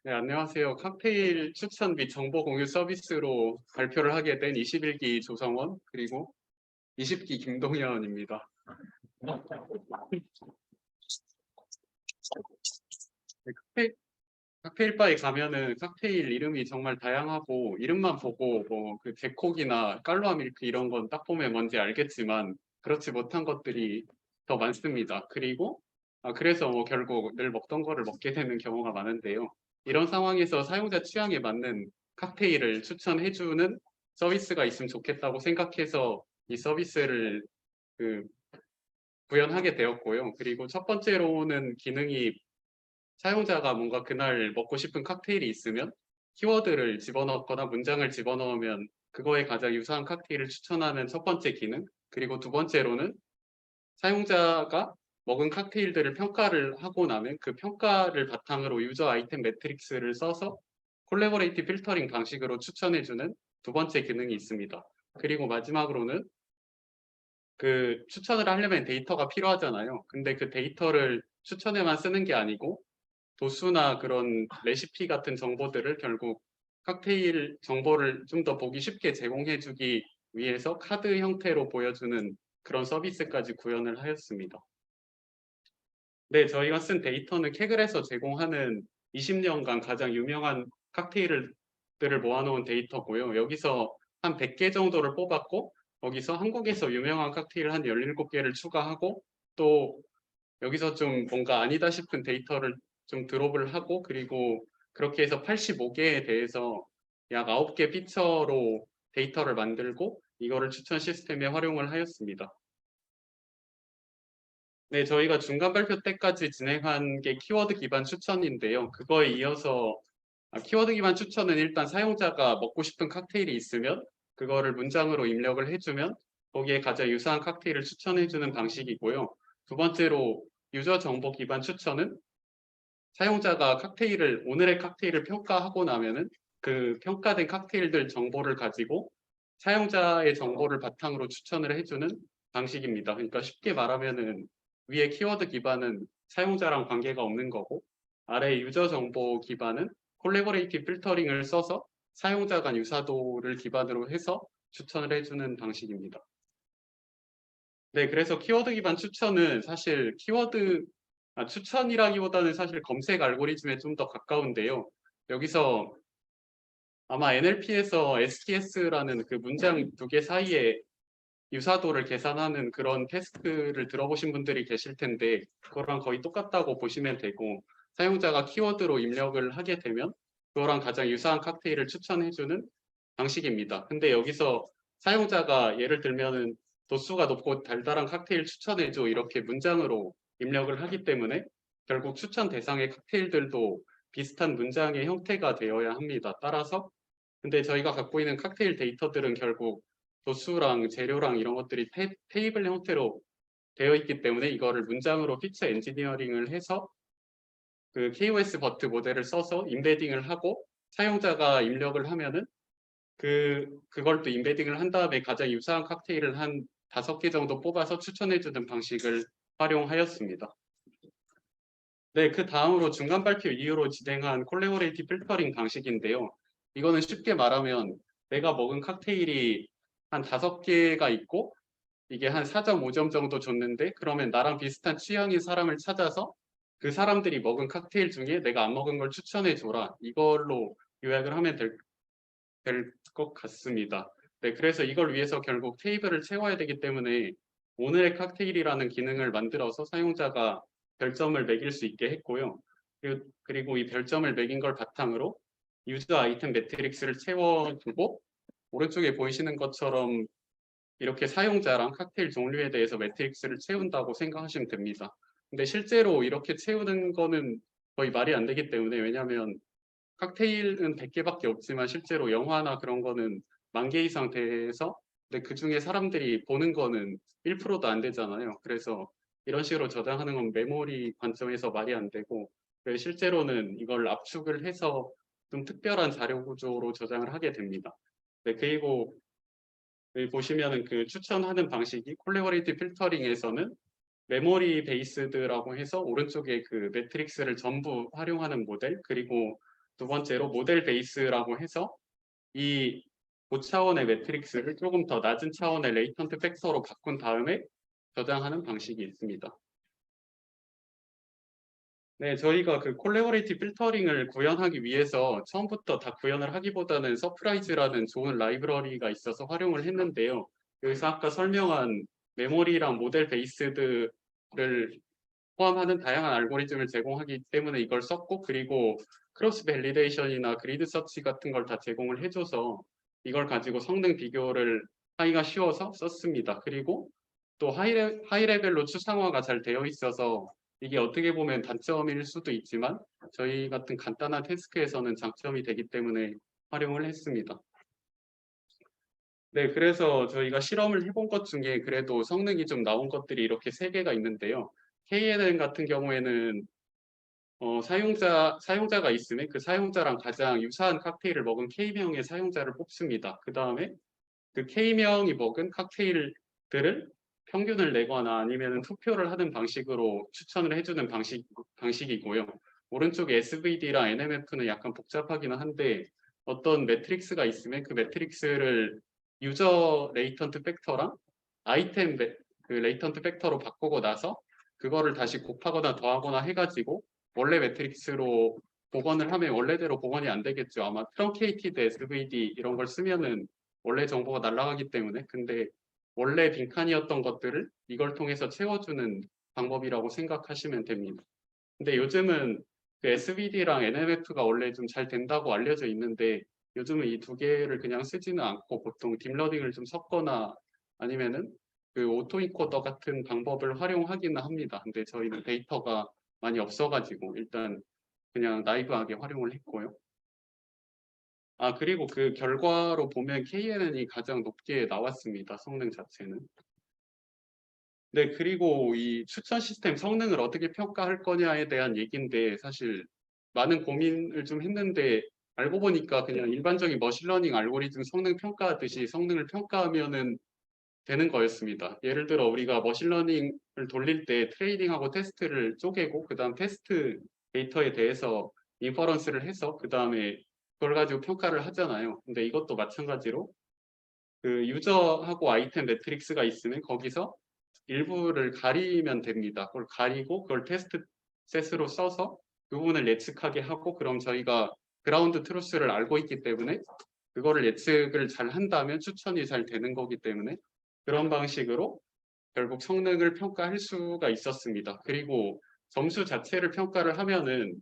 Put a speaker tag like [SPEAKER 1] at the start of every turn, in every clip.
[SPEAKER 1] 네, 안녕하세요. 칵테일 추천 및 정보 공유 서비스로 발표를 하게 된 21기 조성원 그리고 20기 김동현입니다. 네, 칵테일 바에 가면은 칵테일 이름이 정말 다양하고 이름만 보고 뭐 그 데콕이나 깔루아 밀크 이런 건 딱 보면 뭔지 알겠지만 그렇지 못한 것들이 더 많습니다. 그리고 그래서 뭐 결국 늘 먹던 거를 먹게 되는 경우가 많은데요. 이런 상황에서 사용자 취향에 맞는 칵테일을 추천해주는 서비스가 있으면 좋겠다고 생각해서 이 서비스를 그 구현하게 되었고요. 그리고 첫 번째로는 기능이 사용자가 뭔가 그날 먹고 싶은 칵테일이 있으면 키워드를 집어넣거나 문장을 집어넣으면 그거에 가장 유사한 칵테일을 추천하는 첫 번째 기능. 그리고 두 번째로는 사용자가 먹은 칵테일들을 평가를 하고 나면 그 평가를 바탕으로 유저 아이템 매트릭스를 써서 콜래버레이티브 필터링 방식으로 추천해주는 두 번째 기능이 있습니다. 그리고 마지막으로는 그 추천을 하려면 데이터가 필요하잖아요. 근데 그 데이터를 추천에만 쓰는 게 아니고 도수나 그런 레시피 같은 정보들을 결국 칵테일 정보를 좀 더 보기 쉽게 제공해주기 위해서 카드 형태로 보여주는 그런 서비스까지 구현을 하였습니다. 네, 저희가 쓴 데이터는 캐글에서 제공하는 20년간 가장 유명한 칵테일들을 모아놓은 데이터고요. 여기서 한 100개 정도를 뽑았고 거기서 한국에서 유명한 칵테일 한 17개를 추가하고 또 여기서 좀 뭔가 아니다 싶은 데이터를 좀 드롭을 하고 그리고 그렇게 해서 85개에 대해서 약 9개 피처로 데이터를 만들고 이거를 추천 시스템에 활용을 하였습니다. 네, 저희가 중간 발표 때까지 진행한 게 키워드 기반 추천인데요. 그거에 이어서 키워드 기반 추천은 일단 사용자가 먹고 싶은 칵테일이 있으면 그거를 문장으로 입력을 해주면 거기에 가장 유사한 칵테일을 추천해주는 방식이고요. 두 번째로 유저 정보 기반 추천은 사용자가 오늘의 칵테일을 평가하고 나면은 그 평가된 칵테일들 정보를 가지고 사용자의 정보를 바탕으로 추천을 해주는 방식입니다. 그러니까 쉽게 말하면은 위에 키워드 기반은 사용자랑 관계가 없는 거고 아래 유저 정보 기반은 콜래버레이티브 필터링을 써서 사용자 간 유사도를 기반으로 해서 추천을 해주는 방식입니다. 네, 그래서 키워드 기반 추천은 사실 추천이라기보다는 사실 검색 알고리즘에 좀 더 가까운데요. 여기서 아마 NLP에서 STS라는 그 문장 두 개 사이에 유사도를 계산하는 그런 테스트를 들어보신 분들이 계실 텐데 그거랑 거의 똑같다고 보시면 되고 사용자가 키워드로 입력을 하게 되면 그거랑 가장 유사한 칵테일을 추천해주는 방식입니다. 근데 여기서 사용자가 예를 들면은 도수가 높고 달달한 칵테일 추천해줘 이렇게 문장으로 입력을 하기 때문에 결국 추천 대상의 칵테일들도 비슷한 문장의 형태가 되어야 합니다. 따라서 근데 저희가 갖고 있는 칵테일 데이터들은 결국 도수랑 재료랑 이런 것들이 테이블 형태로 되어 있기 때문에 이거를 문장으로 피처 엔지니어링을 해서 그 KOS 버트 모델을 써서 임베딩을 하고 사용자가 입력을 하면은 그걸 또 임베딩을 한 다음에 가장 유사한 칵테일을 한 5개 정도 뽑아서 추천해주는 방식을 활용하였습니다. 네, 그 다음으로 중간 발표 이후로 진행한 콜래보레이티브 필터링 방식인데요. 이거는 쉽게 말하면 내가 먹은 칵테일이 한 5개가 있고 이게 한 4.5점 정도 줬는데 그러면 나랑 비슷한 취향인 사람을 찾아서 그 사람들이 먹은 칵테일 중에 내가 안 먹은 걸 추천해 줘라. 이걸로 요약을 하면 될 것 같습니다. 네, 그래서 이걸 위해서 결국 테이블을 채워야 되기 때문에 오늘의 칵테일이라는 기능을 만들어서 사용자가 별점을 매길 수 있게 했고요. 그리고 이 별점을 매긴 걸 바탕으로 유저 아이템 매트릭스를 채워주고 오른쪽에 보이시는 것처럼 이렇게 사용자랑 칵테일 종류에 대해서 매트릭스를 채운다고 생각하시면 됩니다. 근데 실제로 이렇게 채우는 거는 거의 말이 안 되기 때문에 왜냐하면 칵테일은 100개밖에 없지만 실제로 영화나 그런 거는 10,000개 이상 돼서 근데 그 중에 사람들이 보는 거는 1%도 안 되잖아요. 그래서 이런 식으로 저장하는 건 메모리 관점에서 말이 안 되고 실제로는 이걸 압축을 해서 좀 특별한 자료 구조로 저장을 하게 됩니다. 네, 그리고 여기 보시면은 그 추천하는 방식이 콜래버레이티브 필터링에서는 메모리 베이스드라고 해서 오른쪽에 그 매트릭스를 전부 활용하는 모델 그리고 두 번째로 모델 베이스라고 해서 이 고차원의 매트릭스를 조금 더 낮은 차원의 레이턴트 팩터로 바꾼 다음에 저장하는 방식이 있습니다. 네, 저희가 그 콜래보레이티브 필터링을 구현하기 위해서 처음부터 다 구현을 하기보다는 서프라이즈라는 좋은 라이브러리가 있어서 활용을 했는데요. 여기서 아까 설명한 메모리랑 모델 베이스들을 포함하는 다양한 알고리즘을 제공하기 때문에 이걸 썼고, 그리고 크로스 밸리데이션이나 그리드 서치 같은 걸 다 제공을 해줘서 이걸 가지고 성능 비교를 하기가 쉬워서 썼습니다. 그리고 또 하이 레벨로 추상화가 잘 되어 있어서 이게 어떻게 보면 단점일 수도 있지만 저희 같은 간단한 태스크에서는 장점이 되기 때문에 활용을 했습니다. 네, 그래서 저희가 실험을 해본 것 중에 그래도 성능이 좀 나온 것들이 이렇게 세 개가 있는데요. KNN 같은 경우에는 사용자가 있으면 그 사용자랑 가장 유사한 칵테일을 먹은 K명의 사용자를 뽑습니다. 그 다음에 그 K명이 먹은 칵테일들을 평균을 내거나 아니면 투표를 하는 방식으로 추천을 해주는 방식이고요. 오른쪽에 SVD랑 NMF는 약간 복잡하기는 한데 어떤 매트릭스가 있으면 그 매트릭스를 유저 레이턴트 팩터랑 아이템 그 레이턴트 팩터로 바꾸고 나서 그거를 다시 곱하거나 더하거나 해가지고 원래 매트릭스로 복원을 하면 원래대로 복원이 안 되겠죠. 아마 트렁케이티드 SVD 이런 걸 쓰면은 원래 정보가 날아가기 때문에. 근데 원래 빈칸이었던 것들을 이걸 통해서 채워주는 방법이라고 생각하시면 됩니다. 근데 요즘은 그 SVD랑 NMF가 원래 좀 잘 된다고 알려져 있는데 요즘은 이 두 개를 그냥 쓰지는 않고 보통 딥러닝을 좀 섞거나 아니면은 그 오토인코더 같은 방법을 활용하기는 합니다. 근데 저희는 데이터가 많이 없어가지고 일단 그냥 나이브하게 활용을 했고요. 아, 그리고 그 결과로 보면 KNN이 가장 높게 나왔습니다. 성능 자체는. 네, 그리고 이 추천 시스템 성능을 어떻게 평가할 거냐에 대한 얘기인데 사실 많은 고민을 좀 했는데 알고 보니까 그냥 일반적인 머신러닝 알고리즘 성능 평가하듯이 성능을 평가하면은 되는 거였습니다. 예를 들어 우리가 머신러닝을 돌릴 때 트레이닝하고 테스트를 쪼개고 그다음 테스트 데이터에 대해서 인퍼런스를 해서 그다음에 그걸 가지고 평가를 하잖아요. 근데 이것도 마찬가지로 그 유저하고 아이템 매트릭스가 있으면 거기서 일부를 가리면 됩니다. 그걸 가리고 그걸 테스트 셋으로 써서 그 부분을 예측하게 하고 그럼 저희가 그라운드 트루스를 알고 있기 때문에 그거를 예측을 잘 한다면 추천이 잘 되는 거기 때문에 그런 방식으로 결국 성능을 평가할 수가 있었습니다. 그리고 점수 자체를 평가를 하면은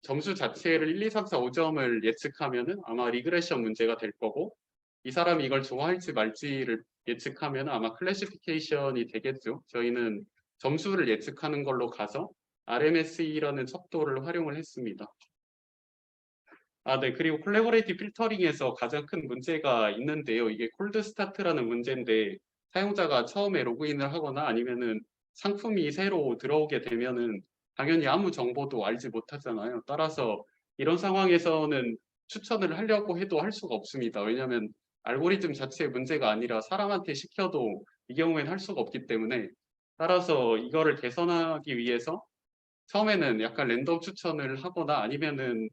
[SPEAKER 1] 점수 자체를 1, 2, 3, 4, 5점을 예측하면은 아마 리그레션 문제가 될 거고 이 사람이 이걸 좋아할지 말지를 예측하면 아마 클래시피케이션이 되겠죠. 저희는 점수를 예측하는 걸로 가서 RMSE라는 척도를 활용을 했습니다. 아, 네. 그리고 콜래보레이티브 필터링에서 가장 큰 문제가 있는데요. 이게 콜드 스타트라는 문제인데 사용자가 처음에 로그인을 하거나 아니면은 상품이 새로 들어오게 되면은 당연히 아무 정보도 알지 못하잖아요. 따라서 이런 상황에서는 추천을 하려고 해도 할 수가 없습니다. 왜냐하면 알고리즘 자체의 문제가 아니라 사람한테 시켜도 이 경우에는 할 수가 없기 때문에 따라서 이거를 개선하기 위해서 처음에는 약간 랜덤 추천을 하거나 아니면은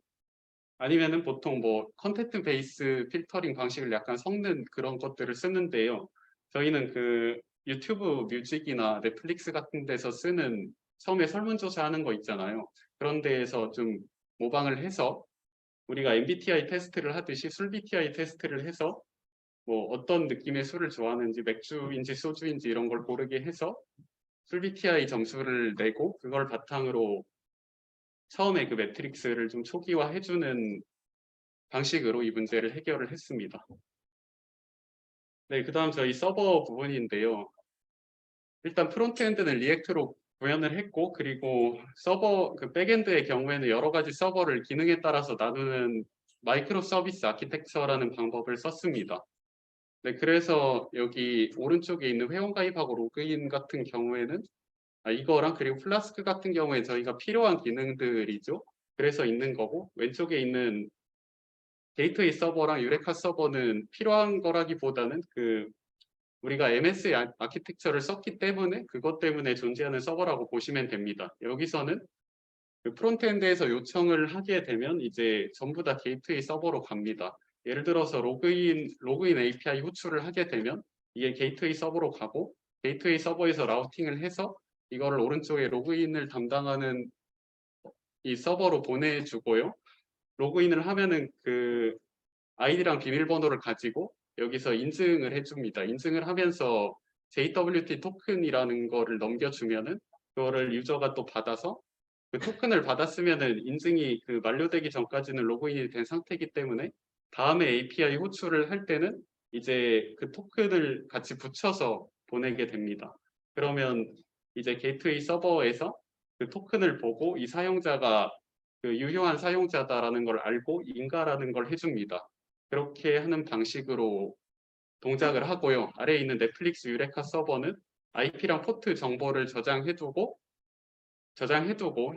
[SPEAKER 1] 보통 뭐 컨텐트 베이스 필터링 방식을 약간 섞는 그런 것들을 쓰는데요. 저희는 그 유튜브 뮤직이나 넷플릭스 같은 데서 쓰는 처음에 설문조사 하는 거 있잖아요. 그런 데에서 좀 모방을 해서 우리가 MBTI 테스트를 하듯이 술 BTI 테스트를 해서 뭐 어떤 느낌의 술을 좋아하는지 맥주인지 소주인지 이런 걸 고르게 해서 술 BTI 점수를 내고 그걸 바탕으로 처음에 그 매트릭스를 좀 초기화해주는 방식으로 이 문제를 해결을 했습니다. 네, 그 다음 저희 서버 부분인데요. 일단 프론트엔드는 리액트로 구현을 했고 그리고 서버 그 백엔드의 경우에는 여러 가지 서버를 기능에 따라서 나누는 마이크로 서비스 아키텍처라는 방법을 썼습니다. 네, 그래서 여기 오른쪽에 있는 회원가입하고 로그인 같은 경우에는 이거랑 그리고 플라스크 같은 경우에 저희가 필요한 기능들이죠. 그래서 있는 거고 왼쪽에 있는 게이트웨이 서버랑 유레카 서버는 필요한 거라기보다는 그 우리가 MS 아키텍처를 썼기 때문에 그것 때문에 존재하는 서버라고 보시면 됩니다. 여기서는 그 프론트엔드에서 요청을 하게 되면 이제 전부 다 게이트웨이 서버로 갑니다. 예를 들어서 로그인 API 호출을 하게 되면 이게 게이트웨이 서버로 가고 게이트웨이 서버에서 라우팅을 해서 이거를 오른쪽에 로그인을 담당하는 이 서버로 보내주고요. 로그인을 하면은 그 아이디랑 비밀번호를 가지고 여기서 인증을 해줍니다. 인증을 하면서 JWT 토큰이라는 거를 넘겨주면은 그거를 유저가 또 받아서 그 토큰을 받았으면은 인증이 그 만료되기 전까지는 로그인이 된 상태이기 때문에 다음에 API 호출을 할 때는 이제 그 토큰을 같이 붙여서 보내게 됩니다. 그러면 이제 게이트웨이 서버에서 그 토큰을 보고 이 사용자가 그 유효한 사용자다라는 걸 알고 인가라는 걸 해줍니다. 그렇게 하는 방식으로 동작을 하고요. 아래에 있는 넷플릭스 유레카 서버는 IP랑 포트 정보를 저장해두고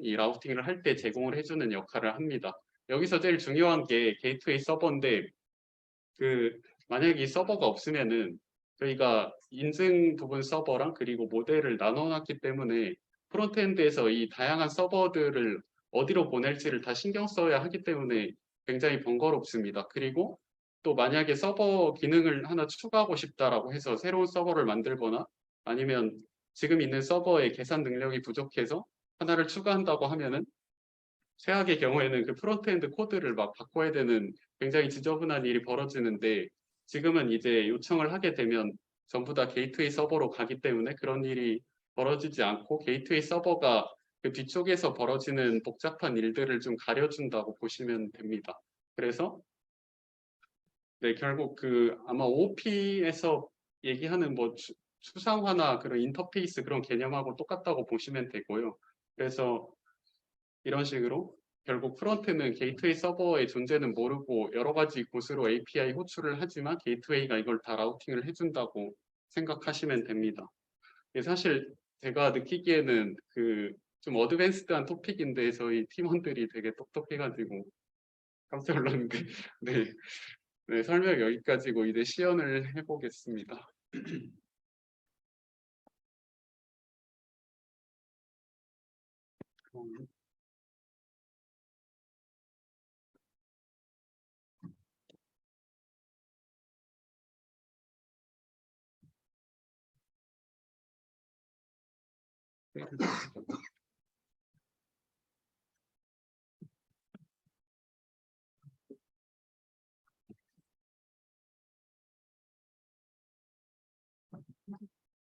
[SPEAKER 1] 이 라우팅을 할 때 제공을 해주는 역할을 합니다. 여기서 제일 중요한 게 게이트웨이 서버인데 그 만약에 이 서버가 없으면은 저희가 인증 부분 서버랑 그리고 모델을 나눠놨기 때문에 프론트엔드에서 이 다양한 서버들을 어디로 보낼지를 다 신경 써야 하기 때문에 굉장히 번거롭습니다. 그리고 또 만약에 서버 기능을 하나 추가하고 싶다라고 해서 새로운 서버를 만들거나 아니면 지금 있는 서버의 계산 능력이 부족해서 하나를 추가한다고 하면은 최악의 경우에는 그 프론트엔드 코드를 막 바꿔야 되는 굉장히 지저분한 일이 벌어지는데 지금은 이제 요청을 하게 되면 전부 다 게이트웨이 서버로 가기 때문에 그런 일이 벌어지지 않고 게이트웨이 서버가 그 뒤쪽에서 벌어지는 복잡한 일들을 좀 가려준다고 보시면 됩니다. 그래서 네, 결국 그 아마 OOP에서 얘기하는 뭐 추상화나 그런 인터페이스 그런 개념하고 똑같다고 보시면 되고요. 그래서 이런 식으로 결국 프론트는 게이트웨이 서버의 존재는 모르고 여러 가지 곳으로 API 호출을 하지만 게이트웨이가 이걸 다 라우팅을 해준다고 생각하시면 됩니다. 사실 제가 느끼기에는 그 좀 어드밴스드한 토픽인데 저희 팀원들이 되게 똑똑해가지고 깜짝 놀랐는데 네, 네, 설명 여기까지고 이제 시연을 해보겠습니다.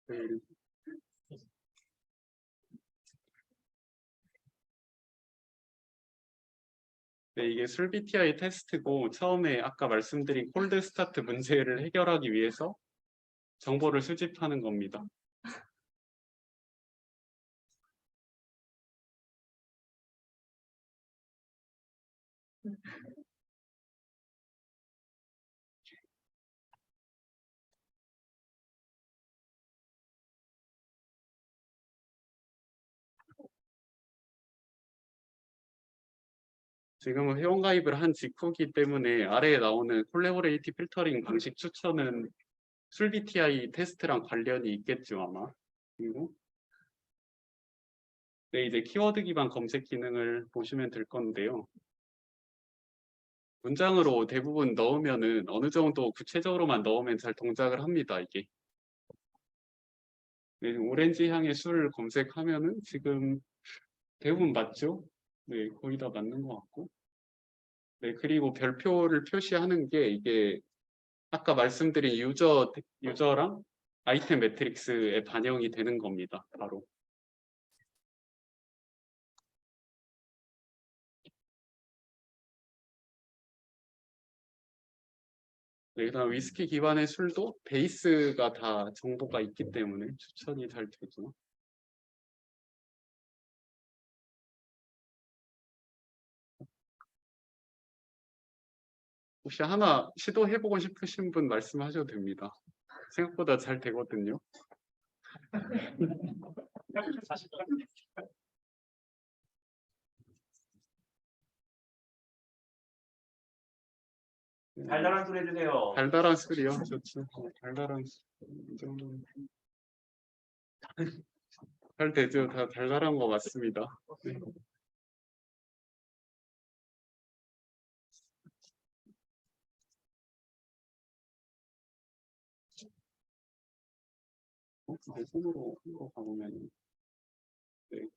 [SPEAKER 1] 네, 네, 이게 술BTI 테스트고 처음에 아까 말씀드린 콜드 스타트 문제를 해결하기 위해서 정보를 수집하는 겁니다. 지금은 회원가입을 한 직후기 때문에 아래에 나오는 콜레보레이티 필터링 방식 추천은 술BTI 테스트랑 관련이 있겠죠 아마. 그리고 네, 이제 키워드 기반 검색 기능을 보시면 될 건데요. 문장으로 대부분 넣으면은 어느 정도 구체적으로만 넣으면 잘 동작을 합니다 이게. 네, 오렌지 향의 술 검색하면은 지금 대부분 맞죠? 네, 거의 다 맞는 것 같고. 네, 그리고 별표를 표시하는 게 이게 아까 말씀드린 유저랑 아이템 매트릭스에 반영이 되는 겁니다. 바로. 네, 그다음 위스키 기반의 술도 베이스가 다 정보가 있기 때문에 추천이 잘 되죠. 혹시 하나 시도해보고 싶으신 분 말씀하셔도 됩니다. 생각보다 잘 되거든요.
[SPEAKER 2] 달달한 소리 해주세요.
[SPEAKER 1] 달달한 술이요. 좋죠. 달달한 술. 이 정도는 잘 되죠. 다 달달한 거 맞습니다. 네. 내 손으로 가보면 네.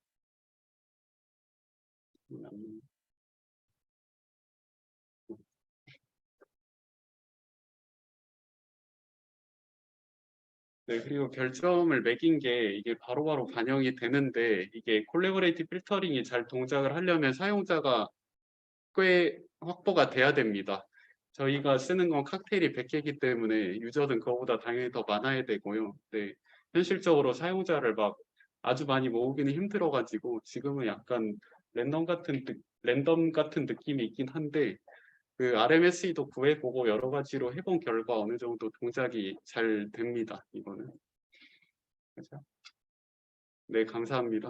[SPEAKER 1] 네, 그리고 별점을 매긴 게 이게 바로바로 반영이 되는데 이게 콜래보레이티브 필터링이 잘 동작을 하려면 사용자가 꽤 확보가 돼야 됩니다. 저희가 쓰는 건 칵테일이 100개이기 때문에 유저는 그거보다 당연히 더 많아야 되고요. 네, 현실적으로 사용자를 막 아주 많이 모으기는 힘들어가지고 지금은 약간 랜덤 같은 느낌이 있긴 한데 그 RMSE도 구해보고 여러 가지로 해본 결과 어느 정도 동작이 잘 됩니다. 이거는. 그죠? 네, 감사합니다.